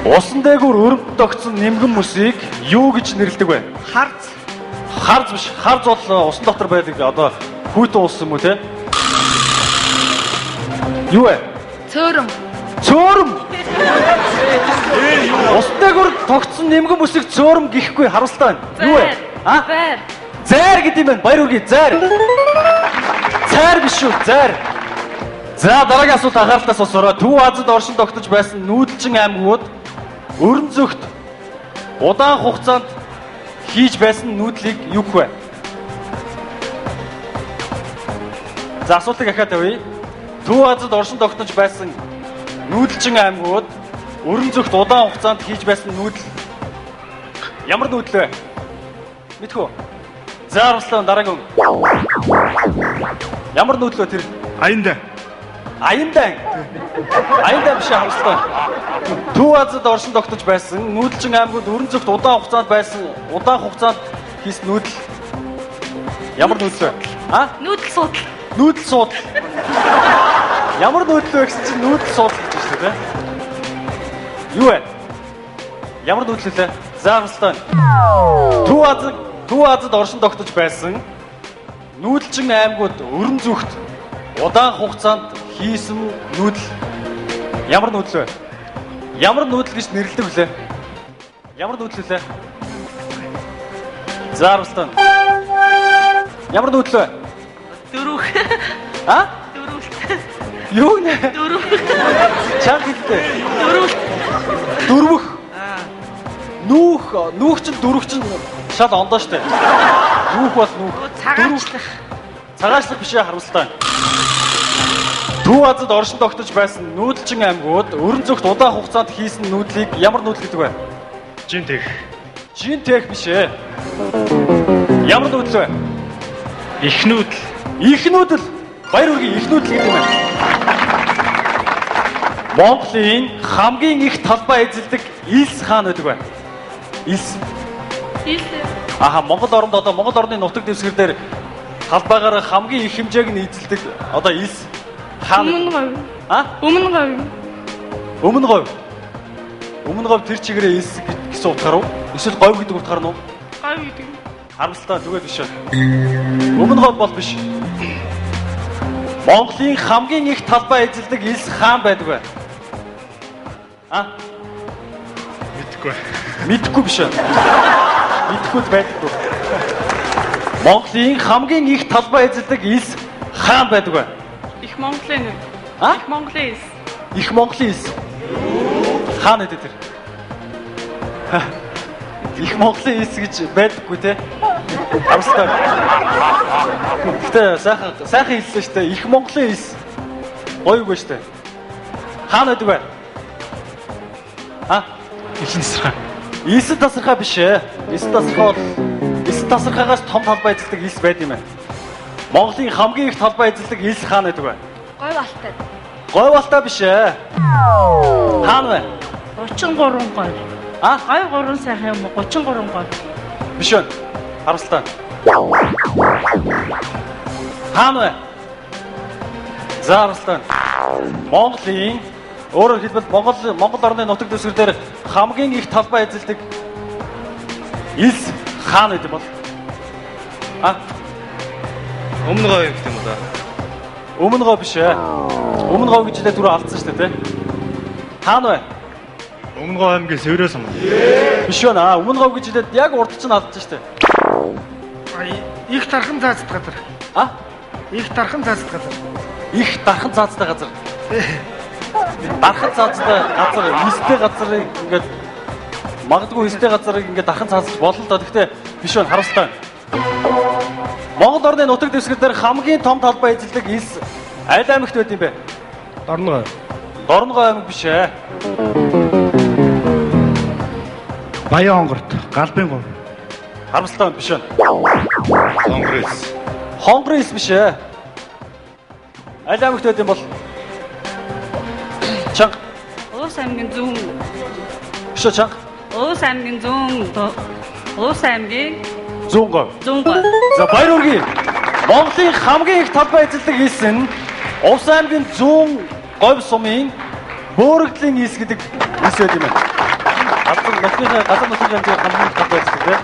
Усан дээгүүр өрөмт тогтсон нимгэн мөсийг юу гэж нэрлэдэг вэ? Харц. Харз биш. Харз бол усан дотор байдаг одоо хүйтэн ус юм уу те? Юу вэ? Цөөрөм. Цөөрөм. Усан дээгүүр тогтсон нимгэн мөсийг цөөрөм гэхгүй харамсалтай байна. Юу вэ? А? Зайр. Зайр гэдэг юм байна. Баяр үргээ зайр. Цайр биш үү? Зайр. За дараагийн асуулт анхааралтай сонсоорой. Төв Азад оршин тогтож байсан нүүдэлчин аймагуд өрн зөвхт удаан хугацаанд хийж байсан нүүдлийг юу гэх вэ? За асуултыг ахаад тавья. Төв Азад оршин тогтож байсан нүүдэлчин аймагуд өрн зөвхт удаан хугацаанд хийж байсан нүүдэл ямар нүүдэл вэ? Мэдхүү. За Руслан дараагийн. Ямар нүүдэл вэ тэр? Аянда. Аяндан. Аяндан биш харамсалтай. Төв Азад оршин тогтож байсан нүүдэлчин аймагуд өрн зөвхт удаан хугацаанд хийсэн нүүдэл. Ямар нүүдэл вэ? А? Нүүдэл суудал. Нүүдэл суудал. Ямар нүүдэл вэ гэсэн чинь нүүдэл суудал гэж байна шүү дээ. Юу вэ? Ямар нүүдэл вэ? За харамсалтай. Төв Азад оршин тогтож байсан нүүдэлчин аймагуд өрн зөвхт удаан хугацаанд хийсэн нүүдэл ямар нүүдэл вэ? Ямар нүүдэл гэж нэрлэдэг вүлээ? Ямар нүүдэл вэ? За Руслан. Ямар нүүдэл вэ? Дөрөв. А? Дөрөв. Юу нэ? Дөрөв. Чанга хэлтэй. Дөрөв. Дөрвөх. Нүүх чинь дөрвөх чинь шал ондоо штэ. Нүүх бол нүүх. Цагаачлах. Цагаачлах биш харамсалтай. Төв Азад оршин тогтож байсан нүүдэлчин аймагуд өрн зөвхт удаан хугацаанд хийсэн нүүдлийг ямар нүүдэл гэдэг вэ? Жинтэх. Жинтэх биш ээ. Ямар нүүдэл вэ? Их нүүдэл. Их нүүдэл. Баяр үргийн их нүүдэл гэдэг юм байна. Монголын хамгийн их талбай эзэлдэг Илс хаан байдаг бай. Илс. Илс. Аха Монгол орны нутаг дэвсгэр дээр талбайгаар хамгийн их хэмжээг нь эзэлдэг одоо Илс хаан. Өмнө говь. А? Өмнө говь. Өмнө говь. Өмнө говь тэр чигээрээ Илс гэсэн утгаар уу? Эсвэл говь гэдэг утгаар нь уу? Говь гэдэг. Харамсалтай зүгээр биш. Өмнө говь бол биш. Монголын хамгийн их талбай эзэлдэг Илс хаан байдаг бай. А? Мэдхгүй. Мэдхгүй биш. Мэдхгүй байдаггүй. Монголын хамгийн их талбай эзэлдэг Илс хаан байдаг бай. Их Монголын нэг. А? Их Монголын Илс. Их Монголын Илс. Хаан гэдэг тэр. Их Монголын Илс гэж байдаггүй те. Харамсалтай. Гэтэ сайхан хэлсэн шүү дээ. Их Монголын Илс. Гоё үгүй шүү дээ. Хаан байдаг бай. А? Илэн тасархай. Илс тасархай биш ээ. Илс тасархайгаас том талбай эзэлдэг Илс байд юм байна. Монголын хамгийн их талбай эзэлдэг Илс хаан байдаг бай. Говь алтай. Говь алтай биш ээ. Хаан вэ? 33 говь. А? Говь 3 сайхан юм уу? 33 говь. Биш үү? Харамсалтай. Хаан вэ? За харамсалтай. Монголын өөрөөр хэлбэл Монгол орны нутаг дэвсгэр дээр хамгийн их талбай эзэлдэг Илс хаан гэдэг бол а Өмнө говь гэх юм уу да? өмнө говь биш ээ. Өмнө говь гэж хэлээ түрүү алдсан шүү дээ. Хаан вэ? Өмнө говь аймгийн Сэврээс юм. Биш үү наа. Өмнө говь гэж хэлээд яг урд чинь алдсан шүү дээ. Их тархан цаацдаг газар. А? Их тархан цаацдаг газар. Их дархан цаацтай газар. Дархан цаацтай газар, истэ газрыг ингээд магадгүй истэ газрыг ингээд дархан цаацж болно л доо. Гэхдээ биш үү харамсалтай. Монгол орны нутаг дэвсгэр дээр хамгийн том талбай эзэлдэг Илс аль аймагт байд юм бэ? Дорногой. Дорногой аймаг биш ээ. Баян онгорт. Галбын гов. Харамсалтай биш үү? Конгресс. Конгресс биш ээ. Аль аймагт байд юм бол? Чанга. Уус аймгийн зүүн. Биш үү чанга? Уус аймгийн зүүн. Уус аймгийн Зүүн говь. зүүн говь. За баяр үргээ. Монголын хамгийн их талбай эзэлдэг Илс нь Увс аймгийн зүүн говь сумын бөөрөгдлийн Илс гэдэг Илс байд юм байна. газар нутгийн хэмжээ хамгийн гол байдаг тийм.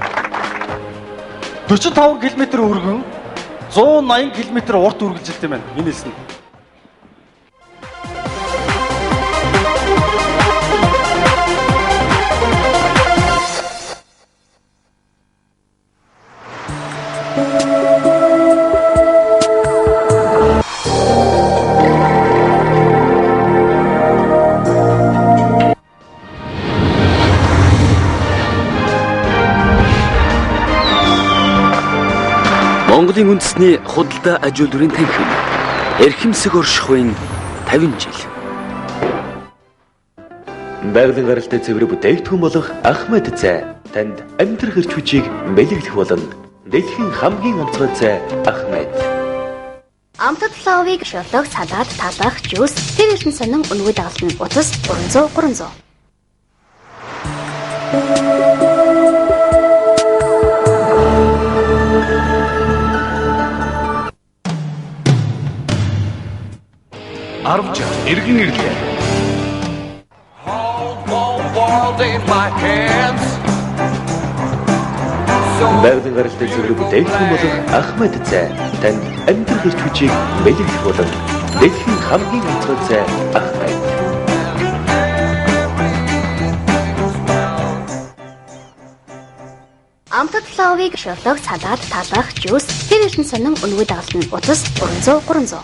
45 км өргөн 180 км урт үргэлжилдэг юм байна. Энэ хэлсэн. Монголын үндэсний худалдаа аж үйлдвэрийн танхим эрхэмсэг оршихуйн 50 жил. Байгалийн гаралтай цэвэр бүтээгдэхүүн болох Ахмад цай танд амьдрах эрч хүчийг бэлэглэх болно. Дэлхийн хамгийн онцгой цай Ахмад. Амтад лавыг шолдог, салаад, талах, жуус, тэр ихэнх сонин үнгүй дагална. Утас 300. Арвч иргэн ирлээ. Байгалийн гаралтай цэвэр бүтээгдэхүүн болох Ахмад цай танд амьдрах эрч хүчийг бэлэглэх болно. Дэлхийн хамгийн онцгой цай Ахмад. Амтад лавыг шолдог, салаад, талах, жуус, тэр ихэнх сонин үнгүй дагална. Утас 300.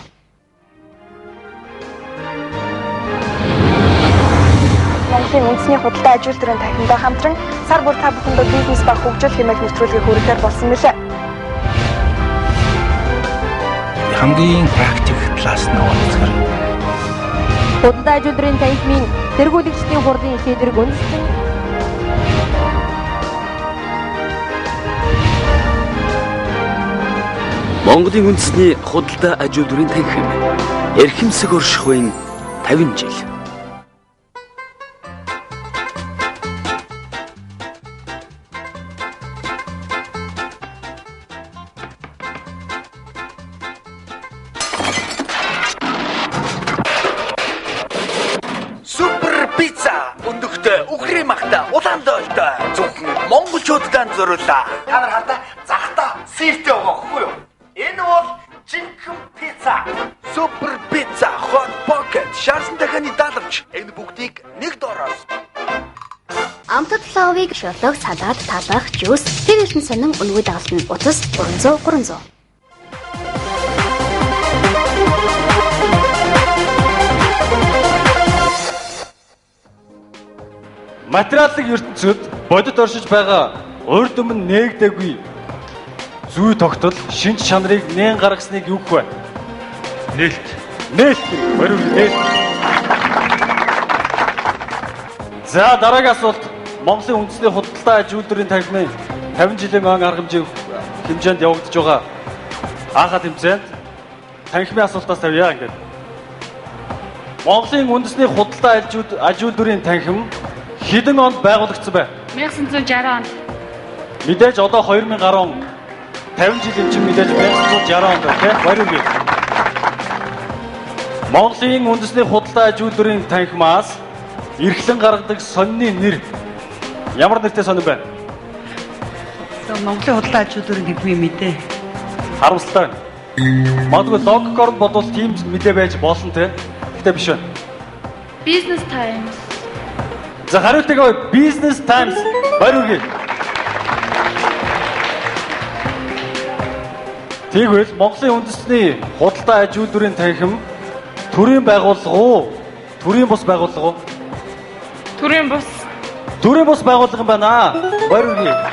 Монголын үндэсний худалдаа аж үйлдвэрийн танхимтай хамтран сар бүр та бүхэндээ бизнес ба хөгжил хэмээх нэвтрүүлгийг хүргэхээр болсон мэлээ. Хамгийн практик талаас нь онцгой. Худалдаа аж үйлдвэрийн танхимын тэргүүлэгчдийн хурлын шийдвэрийг үндэслэн Монголын үндэсний худалдаа аж үйлдвэрийн танхим эрхэмсэг оршихуйн 50 жил. Супер пицца өндөгтэй үхрийн магтай улаан доолтой зөвхөн монголчуудад зориуллаа. Та нар хардаа захта сэртэй байгаа хгүй юу? Энэ бол жинхэнэ пицца. Супер пицца hot pocket шарсан дахины даалгавч. Энэ бүгдийг нэг доороос. Амтад лавыг шолдог, салаад, талах, жуус, тэр ихэнх сонин үнгүй дагална. Утас 300. Материалын ертөнцид бодит оршиж байгаа урд өмнө нээгдээгүй зүй тогтол шинж чанарыг нээн гаргасныг юу гэх вэ? Нээлт. Нээлт. Баруун нээлт. За дараагийн асуулт Монголын үндэсний худалдаа аж үйлдвэрийн танхимын 50 жилийн он арга хэмжээнд явагдаж байгаа анхаа тэмцээнд танхимын асуултаас тавья ингээд. Монголын үндэсний худалдаа аж үйлдвэрийн танхим хэдэн онд байгуулагдсан бэ? 1960 онд. Мэдээж одоо 2010 он 50 жилийн чинь мэдээж 1960 онд тийм баруун бий. Монголын үндэсний худалдаа аж үйлдвэрийн танхимаас эрхлэн гаргадаг сонины нэр ямар нэртэй сонин байна? Монголын худалдаа аж үйлдвэрийн танхимын мэдээ. Харамсалтай байна. Магадгүй логикоор нь бодвол тийм мэдээ байж болно тийм. Гэтэ биш байна. Business Times. За хариултыг Business Times бариулъя. Тэгвэл Монголын үндэсний худалдаа аж үйлдвэрийн танхим төрийн байгууллага уу? Төрийн бус байгууллага уу? Төрийн бус. Төрийн бус байгууллага юм байна. Бариулъя.